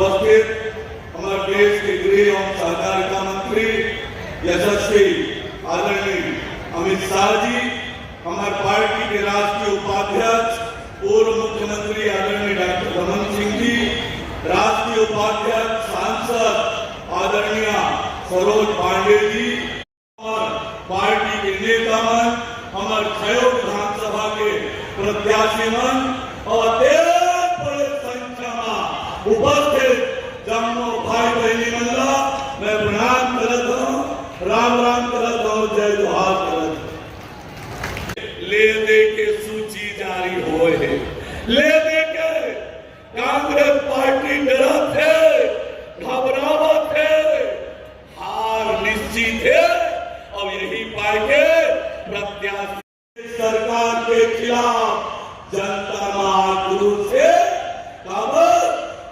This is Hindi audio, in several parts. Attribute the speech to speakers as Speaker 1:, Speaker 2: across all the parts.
Speaker 1: उपस्थित हमारे देश के गृह एवं सहकारिता मंत्री यशस्वी आदरणीय अमित शाह जी, हमारे पार्टी के राष्ट्रीय उपाध्यक्ष पूर्व मुख्यमंत्री आदरणीय डॉक्टर रमन सिंह जी, राष्ट्रीय उपाध्यक्ष सांसद आदरणीय सरोज पांडे जी और पार्टी के नेतामन, हमारे छयो विधानसभा के प्रत्याशी मन और बड़े संख्या में उपस्थित जम्मू भाई बहनी मंडला मैं प्रणाम करत हूँ, राम राम करत हूँ, जय जोहार करत हूँ। ले दे के सूची जारी हो है, ले दे के कांग्रेस पार्टी डरत है, घबरावत है, हार निश्चित है और यही पाएंगे प्रत्याशी सरकार के खिलाफ जनता में आक्रोश है।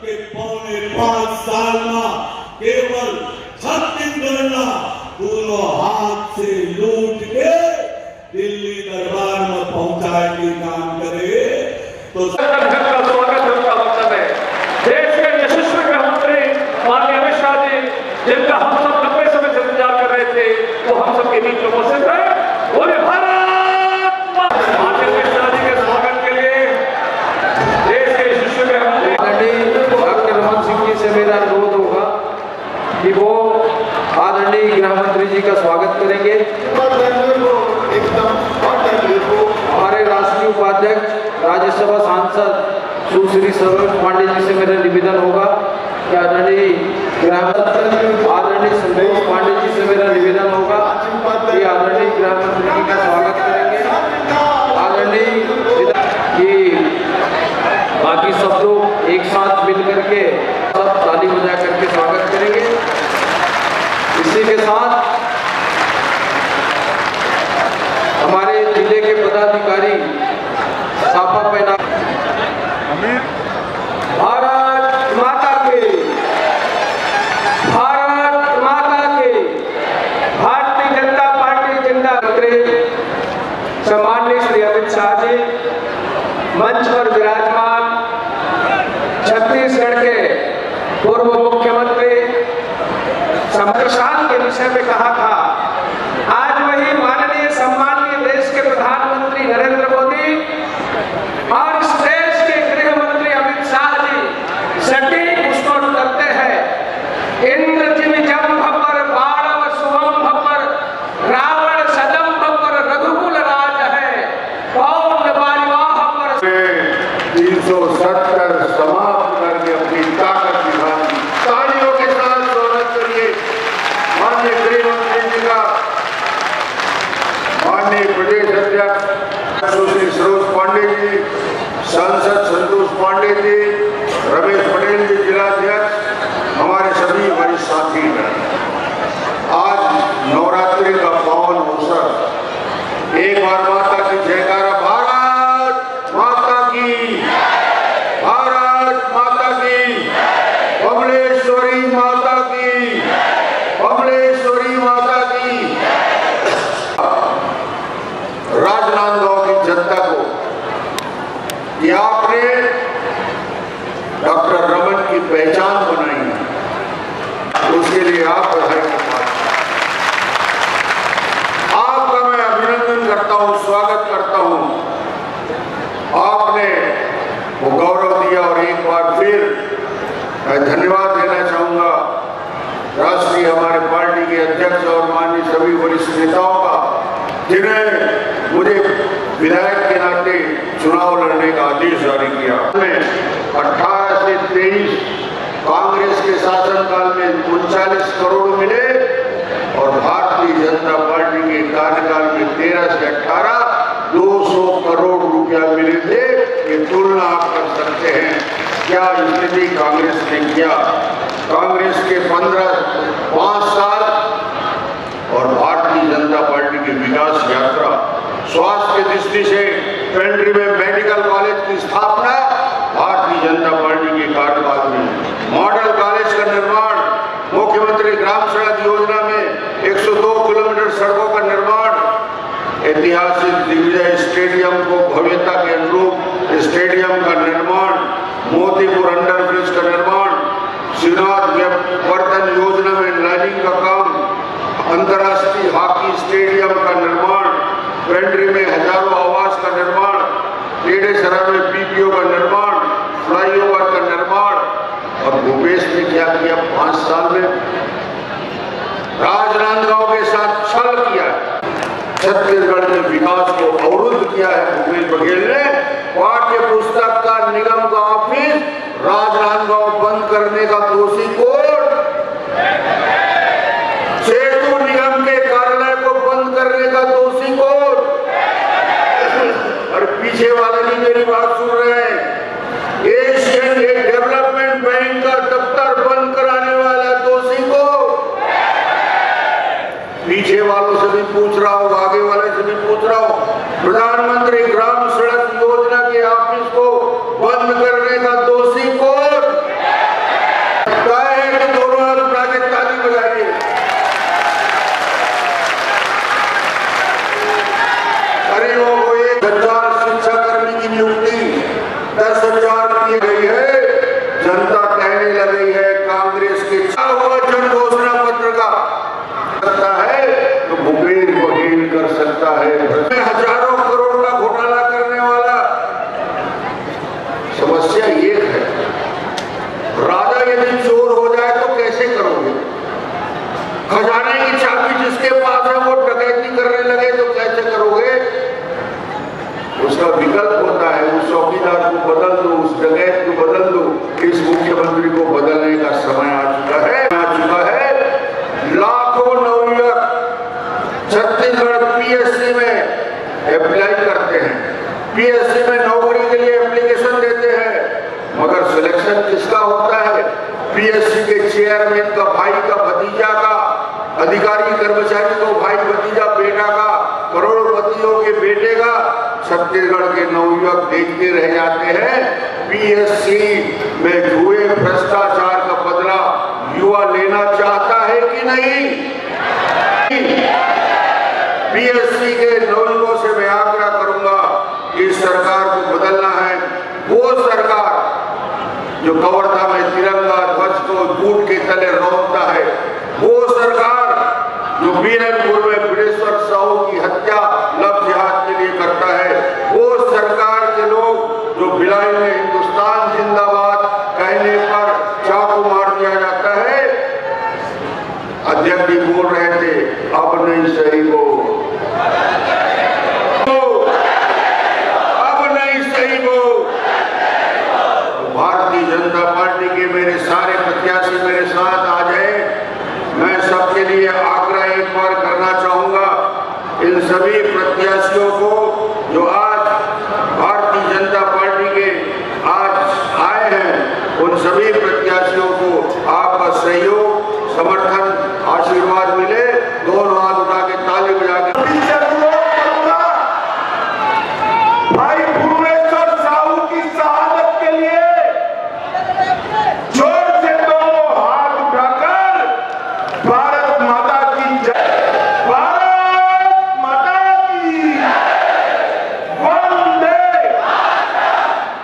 Speaker 1: के पौने 5 साल में केवल छत्तीसगढ़ दोनों हाथ से लूट के दिल्ली दरबार में पहुंचाए के काम करे तो
Speaker 2: स्वागत है। उनका मतलब है देश के यशस्वी गृह मंत्री माननीय अमित शाह जी, जिनका हम सब लंबे समय से इंतजार कर रहे थे, वो हम सबके बीच में उपस्थित है। बोले भारत माननीय अमित शाह जी के स्वागत के लिए देश के यशस्वी गृह मंत्री
Speaker 3: डॉक्टर रमन सिंह जी से मेरा अनुरोध होगा कि वो आदरणीय गृह मंत्री जी का स्वागत करेंगे। हमारे राष्ट्रीय उपाध्यक्ष राज्यसभा सांसद सुश्री सरोज पांडे जी से मेरा निवेदन होगा कि आदरणीय गृह आदरणीय संतोष पांडे जी से मेरा निवेदन होगा कि आदरणीय गृह मंत्री जी का स्वागत करेंगे। आदरणीय कि बाकी सब लोग एक साथ मिल करके सब ताली बजा करके स्वागत करेंगे। इसी के साथ हमारे जिले के पदाधिकारी साफा पहना भारत माता के, भारत माता के, भारतीय जनता पार्टी जिंदाबाद। सम्माननीय श्री अमित शाह जी मंच पर विराजमान छत्तीसगढ़ के पूर्व मुख्यमंत्री प्रशांत के विषय में कहा था, आज वही माननीय सम्मानीय देश के प्रधानमंत्री नरेंद्र मोदी और इस देश के गृह मंत्री अमित शाह जी सटीक घोषणा करते हैं। इंद्र जिन जंभ पर बाणव सुवंभ पर रावण सदंभ पर रघुकुल राज है, कौन बालिवाह पर
Speaker 4: 370 समाप्त करके अपनी ताकत दिखाई। तालियों के साथ स्वागत करिए माननीय गृह मंत्री जी का। माननीय प्रदेश अध्यक्ष सुश्री सरोज पांडे जी, सांसद संतोष पांडे जी, रमेश पटेल जी जिलाध्यक्ष, हमारे सभी वरिष्ठ साथी हैं। आज नवरात्रि का पावन अवसर, एक बार माता की जयकारा, भारत माता की, भारत माता की, बमलेश्वरी माता की, बमलेश्वरी माता की। राजनांदगांव की जनता को कि आपने डॉक्टर रमन की पहचान बनाई है, उसके लिए आप बधाई के पात्र। आपका मैं अभिनंदन करता हूं, स्वागत करता हूं। आपने वो गौरव दिया और एक बार फिर मैं धन्यवाद देना चाहूंगा राष्ट्रीय हमारे पार्टी के अध्यक्ष और माननीय सभी वरिष्ठ नेताओं का, जिन्हें मुझे विधायक के नाते चुनाव लड़ने का आदेश जारी किया। 18 से 23 कांग्रेस के शासनकाल में 39 करोड़ मिले और भारतीय जनता पार्टी के कार्यकाल में 13 से 18 200 करोड़ रुपया मिले थे। ये तुलना आप कर सकते हैं क्या स्थिति कांग्रेस ने किया। कांग्रेस के 5 साल और भारतीय जनता पार्टी की विकास यात्रा, स्वास्थ्य की दृष्टि से पेंड्री में मेडिकल कॉलेज की स्थापना भारतीय जनता पार्टी के कार्यकाल में, मॉडल कॉलेज का निर्माण, मुख्यमंत्री ग्राम सड़क योजना में 102 किलोमीटर सड़कों का निर्माण, ऐतिहासिक दिग्विजय स्टेडियम को भव्यता के अनुरूप स्टेडियम का निर्माण, मोतीपुर अंडर ब्रिज का निर्माण, श्रीनाथ वर्धन योजना में लाइनिंग का काम, अंतर्राष्ट्रीय हॉकी स्टेडियम का निर्माण, पेंड्री में हजारों आवास का निर्माण, टेढ़ेसरा में बीपीओ का निर्माण, फ्लाईओवर का निर्माण। और भूपेश ने क्या किया 5 साल में? राजनांदगांव के साथ छल किया है। छत्तीसगढ़ में विकास को अवरुद्ध किया है भूपेश बघेल ने। पाठ्य पुस्तक का निगम का ऑफिस राजनांदगांव बंद करने का दोषी कौन? सेतु निगम के कार्यालय को बंद करने का दोषी कौन? और पीछे वाले भी मेरी बात सुन रहे हैं। एशियन डेवलपमेंट बैंक का दफ्तर बंद कराने वाला दोषी को पीछे वालों से भी पूछ रहा हूं, आगे वाले से भी पूछ रहा हूं। प्रधानमंत्री ग्राम सड़क योजना के ऑफिस को बंद करने का दोषी कौन? है कि दोनों हाथ उठा के ताली बजाइए। गरीबों को 1000 शिक्षाकर्मी की नियुक्ति 10,000 की गई है। जनता कहने लगी है कांग्रेस के हुआ जन घोषणा पत्र का सकता है तो भूपेश बघेल कर सकता है। हजारों करोड़ का घोटाला करने वाला। समस्या एक है, राजा यदि चोर हो जाए तो कैसे करोगे? खजाने की चाबी जिसके पास है वो डकैती करने लगे तो कैसे करोगे? उसका विकल्प होता है, उस चौकीदार को बदल दो, उस डकैत को बदल दो। इस मुख्यमंत्री को बदलने का समय आ चुका है। लाखों नवयुवक छत्तीसगढ़ पीएससी में अप्लाई करते हैं, पीएससी में नौकरी के लिए एप्लीकेशन देते हैं, मगर सिलेक्शन किसका होता है? पीएससी के चेयरमैन का भाई का भतीजा का, अधिकारी कर्मचारी को भाई भतीजा बेटा का, करोड़पतियों के बेटे का। छत्तीसगढ़ के नवयुवक देखते रह जाते हैं। पीएससी में हुए भ्रष्टाचार का बदला युवा लेना चाहता है कि नहीं? पीएससी के नवयुवकों से मैं आग्रह करूंगा कि सरकार को बदलना है। वो सरकार जो कवर्धा में तिरंगा ध्वज को बूट के तले रोकता है, वो सरकार जो बीरनपुर में बिरेश्वर साहू की हत्या लव जिहाद के लिए करता है, वो सरकार के लोग जो भिलाई में हिंदुस्तान जिंदाबाद कहने पर चाकू मार दिया जाता है। अध्यक्ष जी बोल रहे थे अब नहीं सही वो, अब नहीं सही वो। भारतीय जनता पार्टी के मेरे सारे प्रत्याशी मेरे साथ आ जाए। मैं सबके लिए आग्रह एक बार करना चाहूंगा, इन सभी प्रत्याशियों को जो आज भारतीय जनता पार्टी के आज आए हैं, उन सभी प्रत्याशियों को आपका सहयोग, समर्थन, आशीर्वाद मिले। दोनों हाथ उठा के ताली बजा के
Speaker 5: भाई भुवनेश्वर साहू की शहादत के लिए जोर से दोनों हाथ उठाकर भारत माता की जय, भारत माता की वंदे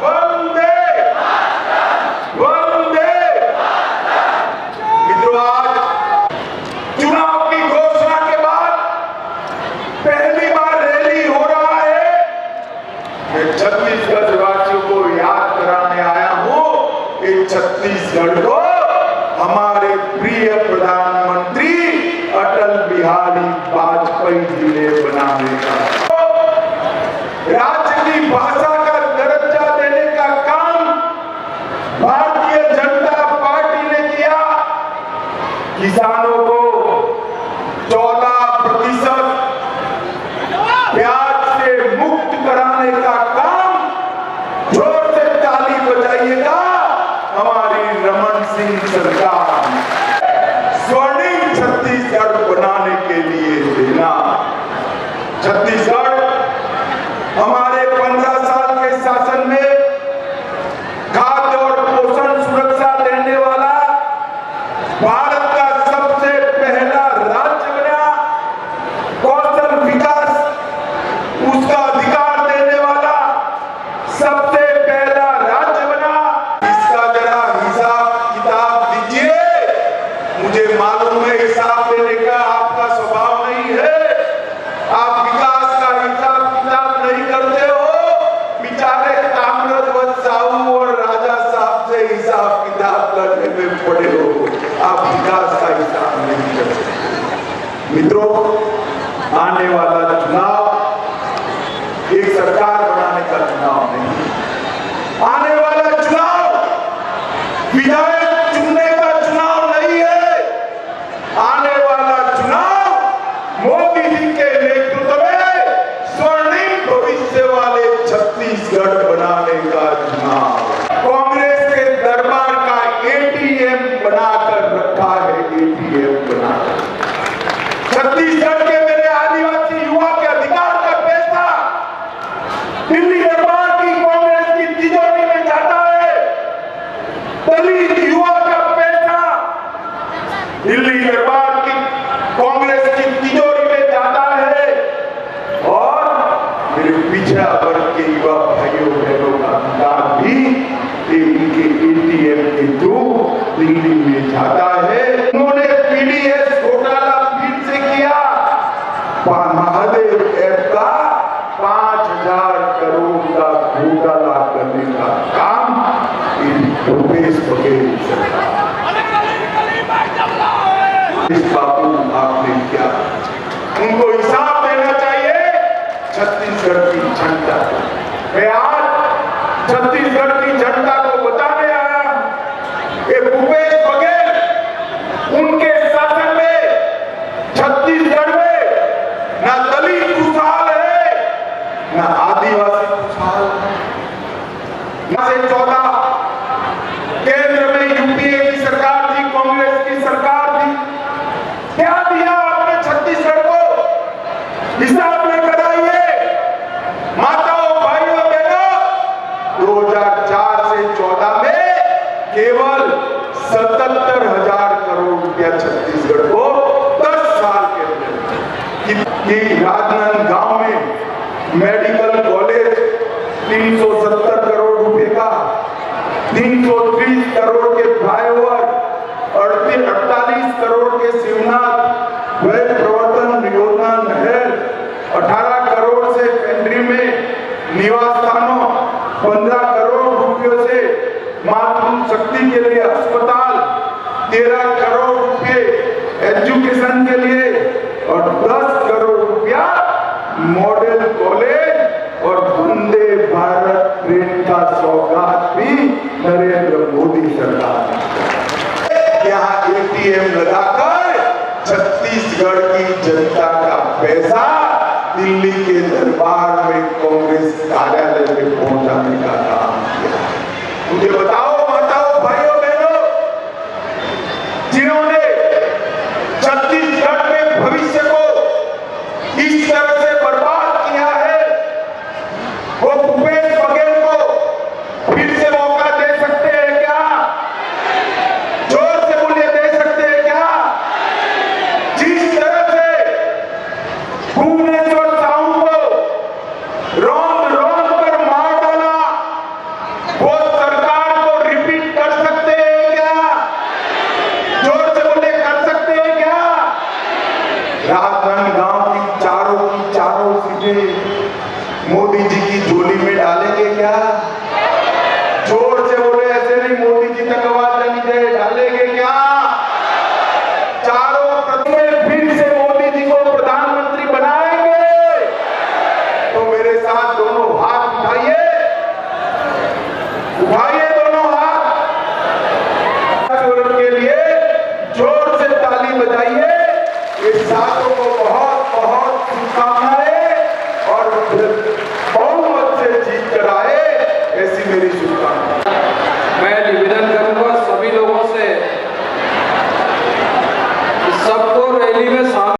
Speaker 5: वंदे वंदे। मित्रों, आज चुनाव की घोषणा के बाद पहली बार रैली हो रहा है। मैं छत्तीसगढ़ वासियों को याद कराने आया हूं कि छत्तीसगढ़ को हमारे प्रिय प्रधानमंत्री अटल बिहारी वाजपेयी जी ने बनाने का, राज्य की भाषा का दर्जा देने का काम भारतीय जनता पार्टी ने किया। किसानों को 14% ब्याज से मुक्त कराने का काम, जोर से ताली बजाइएगा, हमारी रमन सिंह सरकार स्वर्णिम छत्तीसगढ़ बनाने के लिए देना। छत्तीसगढ़ हमारे 15 साल के शासन में खाद्य और पोषण सुरक्षा देने वाला भारत का सबसे पहला राज्य बना। कौशल विकास उसका अधिकार देने वाला सबसे पहला राज्य बना। इसका जरा हिसाब किताब मुझे मालूम है हिसाब देने का आपका स्वभाव नहीं है, आप विकास का हिसाब किताब नहीं करते हो। बेचारे ताम्रध्वज साहू और राजा साहब से हिसाब किताब करने में पड़े हो, आप विकास का हिसाब नहीं करते। मित्रों, आने वाला चुनाव एक सरकार बनाने का चुनाव नहीं, आने वाला चुनाव विधायक चुनने का चुनाव नहीं है, आने वाला चुनाव मोदी जी के नेतृत्व में स्वर्णिम भविष्य वाले छत्तीसगढ़ बनाने का चुनाव। कांग्रेस के दरबार का एटीएम बनाकर रखा है, एटीएम बनाकर। छत्तीसगढ़ के मेरे आदिवासी युवा के अधिकार का पैसा दिल्ली दरबार की कांग्रेस की तिजोरी में जाता है, दलित युवा का पैसा दिल्ली दरबार की कांग्रेस की तिजोरी में जाता है, और मेरे पिछड़ा वर्ग के युवा भाइयों बहनों का अधिकार भी इनके एटीएम के थ्रू दिल्ली में जाता है। उन्होंने पीडीएस घोटाला फिर से किया, महादेव ऐप का 5,000 करोड़ का घोटाला करने का काम भूपेश बघेल सरकार। बाबू आपने क्या, उनको हिसाब देना चाहिए छत्तीसगढ़ की जनता। मैं आज छत्तीसगढ़ की जनता को बताने आया कि भूपेश बघेल उनके शासन में छत्तीसगढ़ में ना दलित खुशहाल है, ना आदिवासी खुशहाल है। 14 केंद्र में यूपीए की सरकार थी, कांग्रेस की सरकार थी, क्या दिया आपने छत्तीसगढ़ को? हिसाब में कराइए माताओं भाइयों बहनों। 2004 से 14 में केवल 77,000 करोड़ रुपया छत्तीसगढ़ को 10 साल के अंदर। राजनांदगांव में मेडिकल कॉलेज 370 करोड़ रुपए का, 330 करोड़ के फ्लाईओवर, 48 करोड़ के शिवनाथ वय प्रवर्तन योजना नहर, 18 करोड़ से पेंड्री में निवास स्थानों, 15 करोड़ रुपयों से मातृ शक्ति के लिए अस्पताल, 13 करोड़ रुपए एजुकेशन के लिए और 10 करोड़ रुपया मॉडल कॉलेज और वंदे भारत ट्रेन का सौगात भी नरेंद्र मोदी सरकार ने। यहाँ एटीएम लगाकर छत्तीसगढ़ की जनता का पैसा दिल्ली के दरबार में कांग्रेस कार्यालय में पहुंचाने का काम किया। मुझे बताओ माताओं भाइयों बहनों, जिन्होंने छत्तीसगढ़ के भविष्य को इस तरह से बर्बाद किया है, वो भूपेश बघेल को फिर से मौका दे सकते हैं क्या? जोर से बोलिए, दे सकते हैं क्या? जिस तरह से भुवनेश्वर साहू को रौंद रौंद कर मार डाला, वो सरकार को रिपीट कर सकते हैं क्या? जोर से बोलिए, कर सकते हैं क्या? राजनांदगांव की चारों सीटें मोदी जी की झोली में डालेंगे क्या? जोर से बोले, ऐसे नहीं, मोदी जी तक आवाज जानी चाहिए, डालेंगे क्या? चारों में फिर से मोदी जी को प्रधानमंत्री बनाएंगे तो मेरे साथ दोनों हाथ उठाइए, उठाइए दोनों हाथ के लिए जोर से ताली बजाइए। ये साथों को बहुत बहुत शुभकामनाएं और